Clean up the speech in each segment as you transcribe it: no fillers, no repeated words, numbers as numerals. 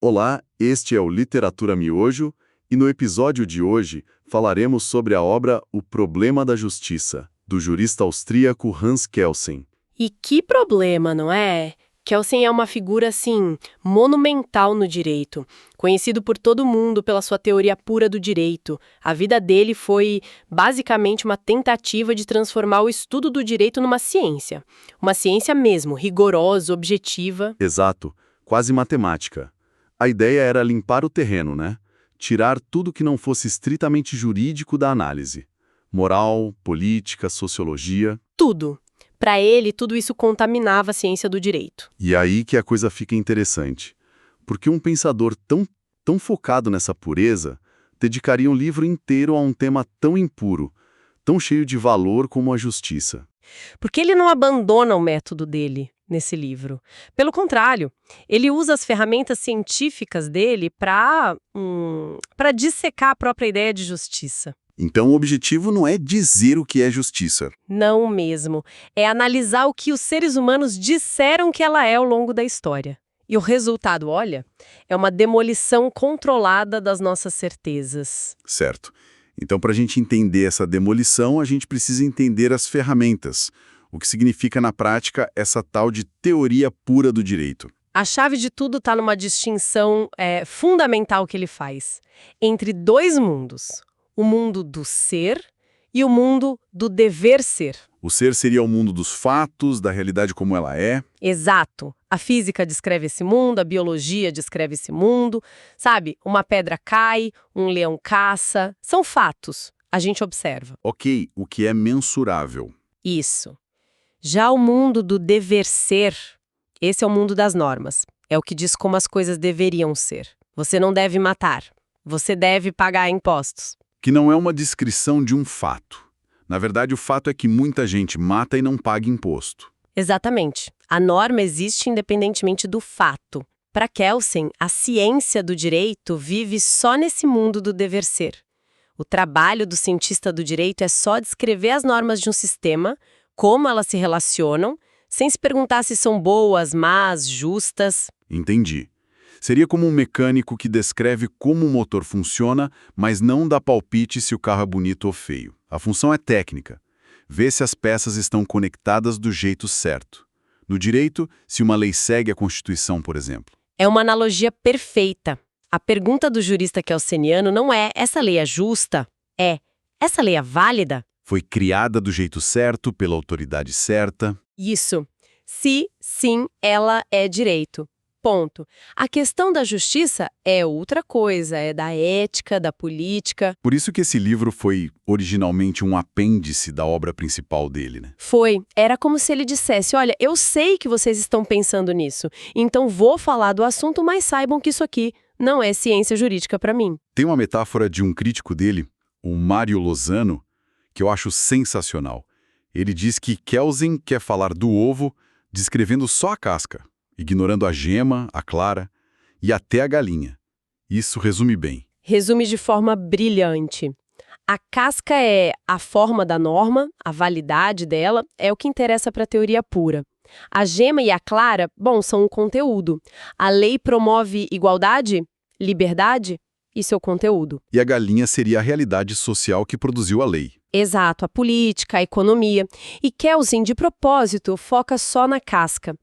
Olá, este é o Literatura Miojo e no episódio de hoje falaremos sobre a obra O Problema da Justiça, do jurista austríaco Hans Kelsen. E que problema, não é? Kelsen é uma figura, assim, monumental no direito, conhecido por todo mundo pela sua teoria pura do direito. A vida dele foi, basicamente, uma tentativa de transformar o estudo do direito numa ciência. Uma ciência mesmo, rigorosa, objetiva. Exato, quase matemática. A ideia era limpar o terreno, né? Tirar tudo que não fosse estritamente jurídico da análise. Moral, política, sociologia. Tudo. Para ele, tudo isso contaminava a ciência do direito. E aí que a coisa fica interessante. Porque um pensador tão focado nessa pureza dedicaria um livro inteiro a um tema tão impuro, tão cheio de valor como a justiça. Porque ele não abandona o método dele nesse livro. Pelo contrário, ele usa as ferramentas científicas dele para dissecar a própria ideia de justiça. Então o objetivo não é dizer o que é justiça. Não mesmo. É analisar o que os seres humanos disseram que ela é ao longo da história. E o resultado, olha, é uma demolição controlada das nossas certezas. Certo. Então, para a gente entender essa demolição, a gente precisa entender as ferramentas. O que significa, na prática, essa tal de teoria pura do direito. A chave de tudo está numa distinção fundamental que ele faz entre dois mundos. O mundo do ser e o mundo do dever ser. O ser seria o mundo dos fatos, da realidade como ela é. Exato. A física descreve esse mundo, a biologia descreve esse mundo. Sabe, uma pedra cai, um leão caça. São fatos. A gente observa. Ok, o que é mensurável. Isso. Já o mundo do dever ser, esse é o mundo das normas. É o que diz como as coisas deveriam ser. Você não deve matar. Você deve pagar impostos. Que não é uma descrição de um fato. Na verdade, o fato é que muita gente mata e não paga imposto. Exatamente. A norma existe independentemente do fato. Para Kelsen, a ciência do direito vive só nesse mundo do dever ser. O trabalho do cientista do direito é só descrever as normas de um sistema, como elas se relacionam, sem se perguntar se são boas, más, justas. Entendi. Seria como um mecânico que descreve como o motor funciona, mas não dá palpite se o carro é bonito ou feio. A função é técnica. Vê se as peças estão conectadas do jeito certo. No direito, se uma lei segue a Constituição, por exemplo. É uma analogia perfeita. A pergunta do jurista kelseniano não é essa lei é justa? É essa lei é válida? Foi criada do jeito certo, pela autoridade certa. Isso. Se, sim, ela é direito. Ponto. A questão da justiça é outra coisa, é da ética, da política. Por isso que esse livro foi originalmente um apêndice da obra principal dele, né? Foi. Era como se ele dissesse, olha, eu sei que vocês estão pensando nisso, então vou falar do assunto, mas saibam que isso aqui não é ciência jurídica para mim. Tem uma metáfora de um crítico dele, o Mário Lozano, que eu acho sensacional. Ele diz que Kelsen quer falar do ovo descrevendo só a casca, ignorando a gema, a clara e até a galinha. Isso resume bem. Resume de forma brilhante. A casca é a forma da norma, a validade dela, é o que interessa para a teoria pura. A gema e a clara, bom, são o conteúdo. A lei promove igualdade, liberdade, isso é o conteúdo. E a galinha seria a realidade social que produziu a lei. Exato, a política, a economia. E Kelsen, de propósito, foca só na casca.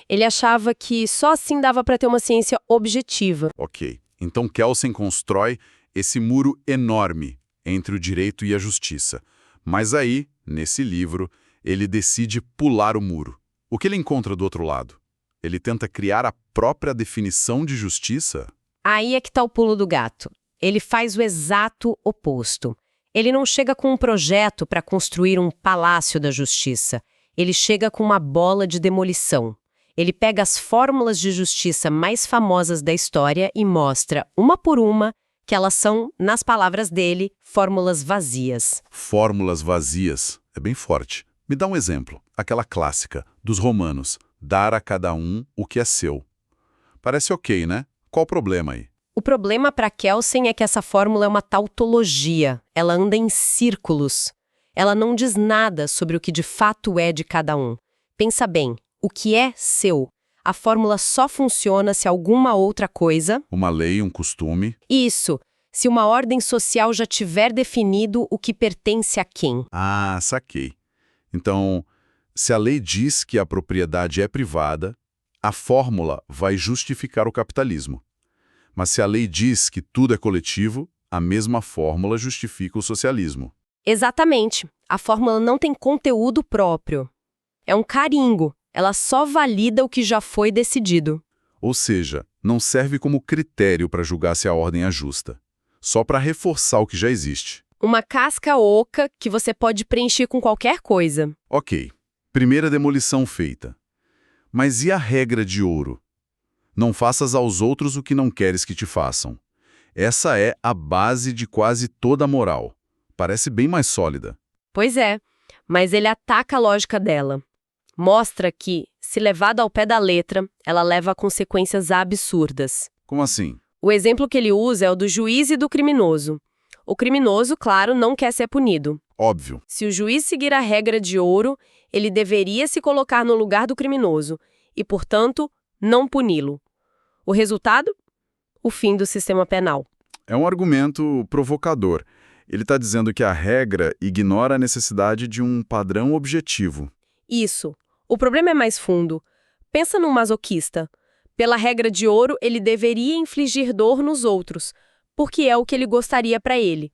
Ele achava que só assim dava para ter uma ciência objetiva. Ok, então Kelsen constrói esse muro enorme entre o direito e a justiça. Mas aí, nesse livro, ele decide pular o muro. O que ele encontra do outro lado? Ele tenta criar a própria definição de justiça? Aí é que está o pulo do gato. Ele faz o exato oposto. Ele não chega com um projeto para construir um palácio da justiça. Ele chega com uma bola de demolição. Ele pega as fórmulas de justiça mais famosas da história e mostra, uma por uma, que elas são, nas palavras dele, fórmulas vazias. Fórmulas vazias. É bem forte. Me dá um exemplo. Aquela clássica, dos romanos. Dar a cada um o que é seu. Parece ok, né? Qual o problema aí? O problema para Kelsen é que essa fórmula é uma tautologia. Ela anda em círculos. Ela não diz nada sobre o que de fato é de cada um. Pensa bem, o que é seu? A fórmula só funciona se alguma outra coisa... Uma lei, um costume. Isso, se uma ordem social já tiver definido o que pertence a quem. Ah, saquei. Então, se a lei diz que a propriedade é privada, a fórmula vai justificar o capitalismo. Mas se a lei diz que tudo é coletivo, a mesma fórmula justifica o socialismo. Exatamente. A fórmula não tem conteúdo próprio. É um carimbo. Ela só valida o que já foi decidido. Ou seja, não serve como critério para julgar se a ordem é justa, só para reforçar o que já existe. Uma casca oca que você pode preencher com qualquer coisa. Ok, primeira demolição feita. Mas e a regra de ouro? Não faças aos outros o que não queres que te façam. Essa é a base de quase toda a moral. Parece bem mais sólida. Pois é, mas ele ataca a lógica dela. Mostra que, se levada ao pé da letra, ela leva a consequências absurdas. Como assim? O exemplo que ele usa é o do juiz e do criminoso. O criminoso, claro, não quer ser punido. Óbvio. Se o juiz seguir a regra de ouro, ele deveria se colocar no lugar do criminoso e, portanto, não puni-lo. O resultado? O fim do sistema penal. É um argumento provocador. Ele está dizendo que a regra ignora a necessidade de um padrão objetivo. Isso. O problema é mais fundo. Pensa num masoquista. Pela regra de ouro, ele deveria infligir dor nos outros, porque é o que ele gostaria para ele.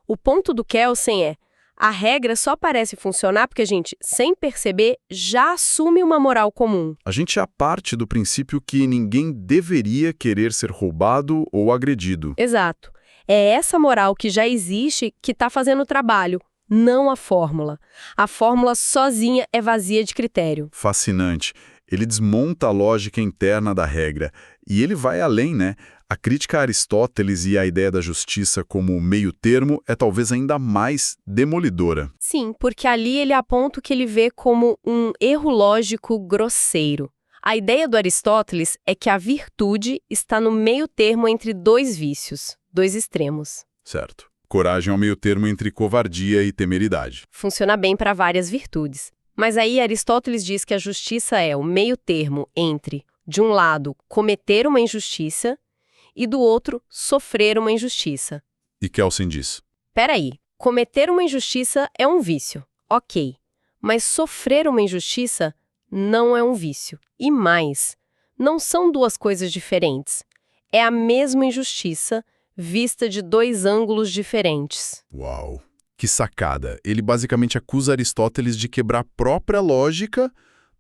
O ponto do Kelsen é: a regra só parece funcionar porque a gente, sem perceber, já assume uma moral comum. A gente parte do princípio que ninguém deveria querer ser roubado ou agredido. Exato. É essa moral que já existe que está fazendo o trabalho, não a fórmula. A fórmula sozinha é vazia de critério. Fascinante. Ele desmonta a lógica interna da regra. E ele vai além, né? A crítica a Aristóteles e a ideia da justiça como meio termo é talvez ainda mais demolidora. Sim, porque ali ele aponta o que ele vê como um erro lógico grosseiro. A ideia do Aristóteles é que a virtude está no meio termo entre dois vícios, dois extremos. Certo. Coragem é o meio termo entre covardia e temeridade. Funciona bem para várias virtudes. Mas aí Aristóteles diz que a justiça é o meio termo entre, de um lado, cometer uma injustiça e do outro, sofrer uma injustiça. E Kelsen diz: Peraí, cometer uma injustiça é um vício, ok. Mas sofrer uma injustiça não é um vício. E mais, não são duas coisas diferentes. É a mesma injustiça, vista de dois ângulos diferentes. Uau! Que sacada! Ele basicamente acusa Aristóteles de quebrar a própria lógica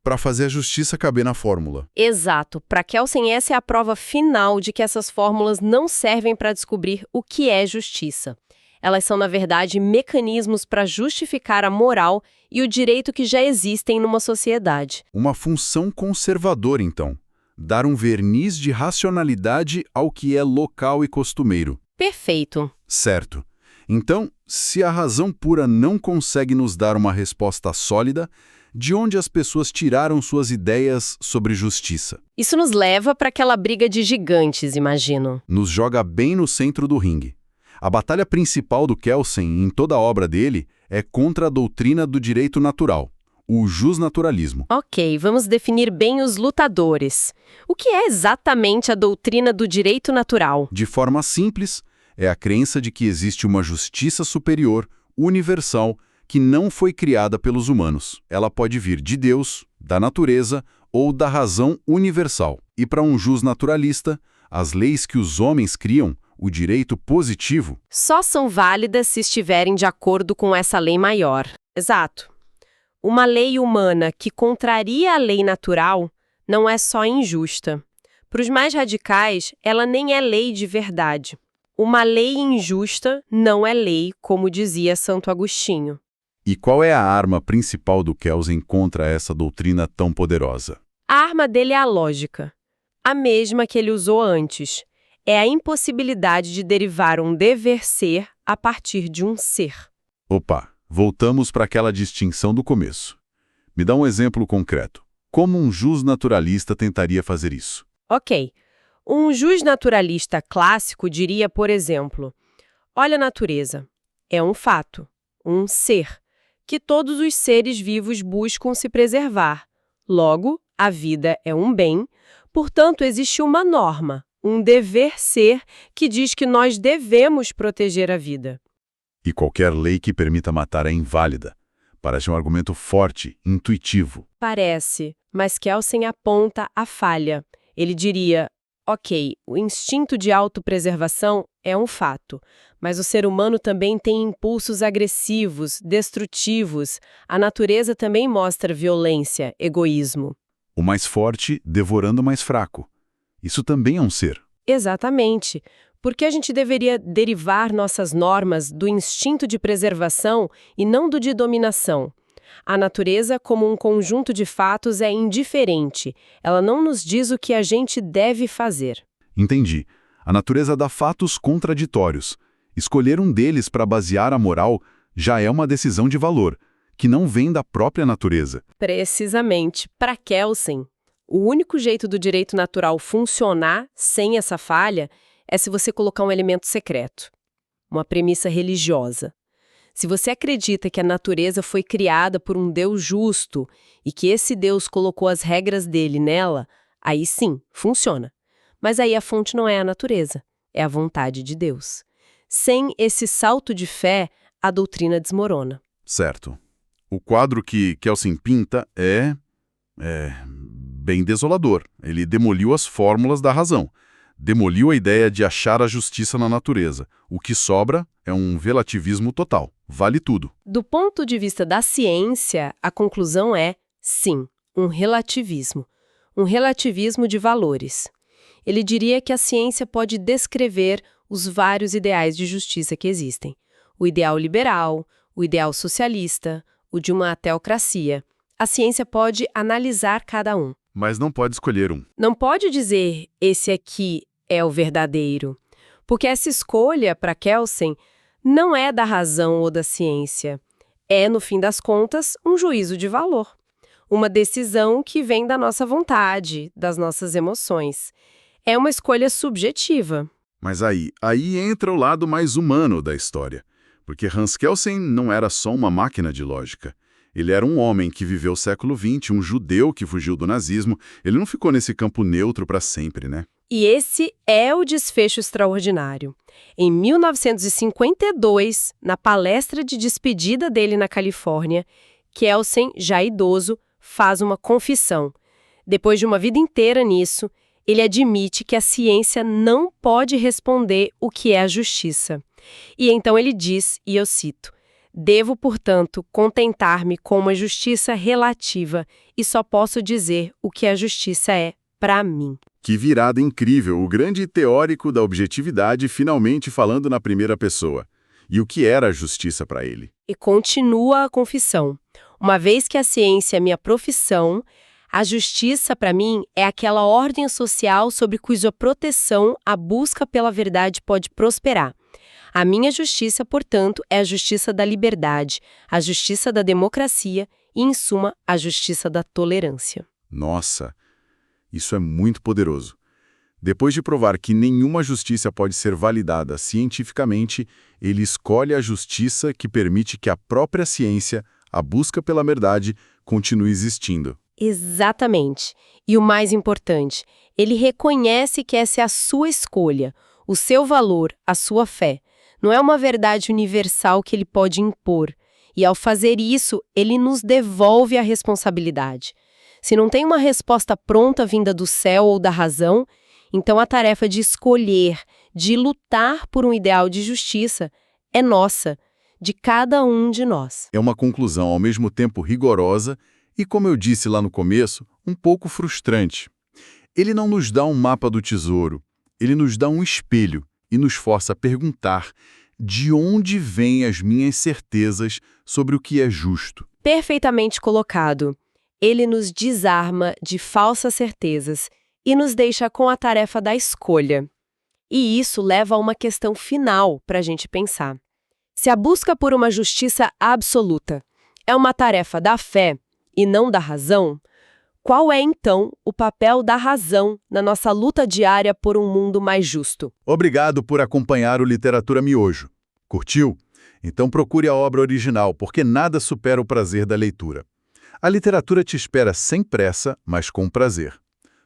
para fazer a justiça caber na fórmula. Exato. Para Kelsen, essa é a prova final de que essas fórmulas não servem para descobrir o que é justiça. Elas são, na verdade, mecanismos para justificar a moral e o direito que já existem numa sociedade. Uma função conservadora, então. Dar um verniz de racionalidade ao que é local e costumeiro. Perfeito. Certo. Então, se a razão pura não consegue nos dar uma resposta sólida, de onde as pessoas tiraram suas ideias sobre justiça? Isso nos leva para aquela briga de gigantes, imagino. Nos joga bem no centro do ringue. A batalha principal do Kelsen em toda a obra dele é contra a doutrina do direito natural, o jusnaturalismo. Ok, vamos definir bem os lutadores. O que é exatamente a doutrina do direito natural? De forma simples, é a crença de que existe uma justiça superior, universal, que não foi criada pelos humanos. Ela pode vir de Deus, da natureza ou da razão universal. E para um jusnaturalista, as leis que os homens criam, o direito positivo, só são válidas se estiverem de acordo com essa lei maior. Exato. Uma lei humana que contraria a lei natural não é só injusta. Para os mais radicais, ela nem é lei de verdade. Uma lei injusta não é lei, como dizia Santo Agostinho. E qual é a arma principal do Kelsen contra essa doutrina tão poderosa? A arma dele é a lógica. A mesma que ele usou antes. É a impossibilidade de derivar um dever ser a partir de um ser. Opa, voltamos para aquela distinção do começo. Me dá um exemplo concreto. Como um jusnaturalista tentaria fazer isso? Ok. Um jusnaturalista clássico diria, por exemplo, olha a natureza. É um fato, um ser, que todos os seres vivos buscam se preservar. Logo, A vida é um bem, portanto, existe uma norma, um dever ser que diz que nós devemos proteger a vida. E qualquer lei que permita matar é inválida. Parece um argumento forte, intuitivo. Parece, mas Kelsen aponta a falha. Ele diria, ok, o instinto de autopreservação é um fato, mas o ser humano também tem impulsos agressivos, destrutivos. A natureza também mostra violência, egoísmo. O mais forte devorando o mais fraco. Isso também é um ser. Exatamente. Por que a gente deveria derivar nossas normas do instinto de preservação e não do de dominação? A natureza, como um conjunto de fatos, é indiferente. Ela não nos diz o que a gente deve fazer. Entendi. A natureza dá fatos contraditórios. Escolher um deles para basear a moral já é uma decisão de valor, que não vem da própria natureza. Precisamente. Para Kelsen, o único jeito do direito natural funcionar sem essa falha é se você colocar um elemento secreto, uma premissa religiosa. Se você acredita que a natureza foi criada por um Deus justo e que esse Deus colocou as regras dele nela, aí sim, funciona. Mas aí a fonte não é a natureza, é a vontade de Deus. Sem esse salto de fé, a doutrina desmorona. Certo. O quadro que Kelsen pinta é bem desolador. Ele demoliu as fórmulas da razão. Demoliu a ideia de achar a justiça na natureza. O que sobra é um relativismo total. Vale tudo. Do ponto de vista da ciência, a conclusão é, sim, um relativismo. Um relativismo de valores. Ele diria que a ciência pode descrever os vários ideais de justiça que existem. O ideal liberal, o ideal socialista, o de uma teocracia. A ciência pode analisar cada um. Mas não pode escolher um. Não pode dizer, esse aqui é o verdadeiro. Porque essa escolha, para Kelsen, não é da razão ou da ciência. É, no fim das contas, um juízo de valor. Uma decisão que vem da nossa vontade, das nossas emoções. É uma escolha subjetiva. Mas aí entra o lado mais humano da história. Porque Hans Kelsen não era só uma máquina de lógica. Ele era um homem que viveu o século XX, um judeu que fugiu do nazismo. Ele não ficou nesse campo neutro para sempre, né? E esse é o desfecho extraordinário. Em 1952, na palestra de despedida dele na Califórnia, Kelsen, já idoso, faz uma confissão. Depois de uma vida inteira nisso, ele admite que a ciência não pode responder o que é a justiça. E então ele diz, e eu cito, devo, portanto, contentar-me com uma justiça relativa e só posso dizer o que a justiça é para mim. Que virada incrível, o grande teórico da objetividade finalmente falando na primeira pessoa. E o que era a justiça para ele? E continua a confissão. Uma vez que a ciência é minha profissão, a justiça, para mim, é aquela ordem social sobre cuja proteção a busca pela verdade pode prosperar. A minha justiça, portanto, é a justiça da liberdade, a justiça da democracia e, em suma, a justiça da tolerância. Nossa, isso é muito poderoso. Depois de provar que nenhuma justiça pode ser validada cientificamente, ele escolhe a justiça que permite que a própria ciência, a busca pela verdade, continue existindo. Exatamente. E o mais importante, ele reconhece que essa é a sua escolha, o seu valor, a sua fé. Não é uma verdade universal que ele pode impor. E ao fazer isso, ele nos devolve a responsabilidade. Se não tem uma resposta pronta vinda do céu ou da razão, então a tarefa de escolher, de lutar por um ideal de justiça, é nossa, de cada um de nós. É uma conclusão ao mesmo tempo rigorosa e, como eu disse lá no começo, um pouco frustrante. Ele não nos dá um mapa do tesouro, ele nos dá um espelho e nos força a perguntar de onde vêm as minhas certezas sobre o que é justo. Perfeitamente colocado. Ele nos desarma de falsas certezas e nos deixa com a tarefa da escolha. E isso leva a uma questão final para a gente pensar. Se a busca por uma justiça absoluta é uma tarefa da fé e não da razão, qual é, então, o papel da razão na nossa luta diária por um mundo mais justo? Obrigado por acompanhar o Literatura Miojo. Curtiu? Então procure a obra original, porque nada supera o prazer da leitura. A literatura te espera sem pressa, mas com prazer.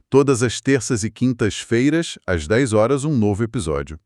Todas as terças e quintas-feiras, às 10 horas, um novo episódio.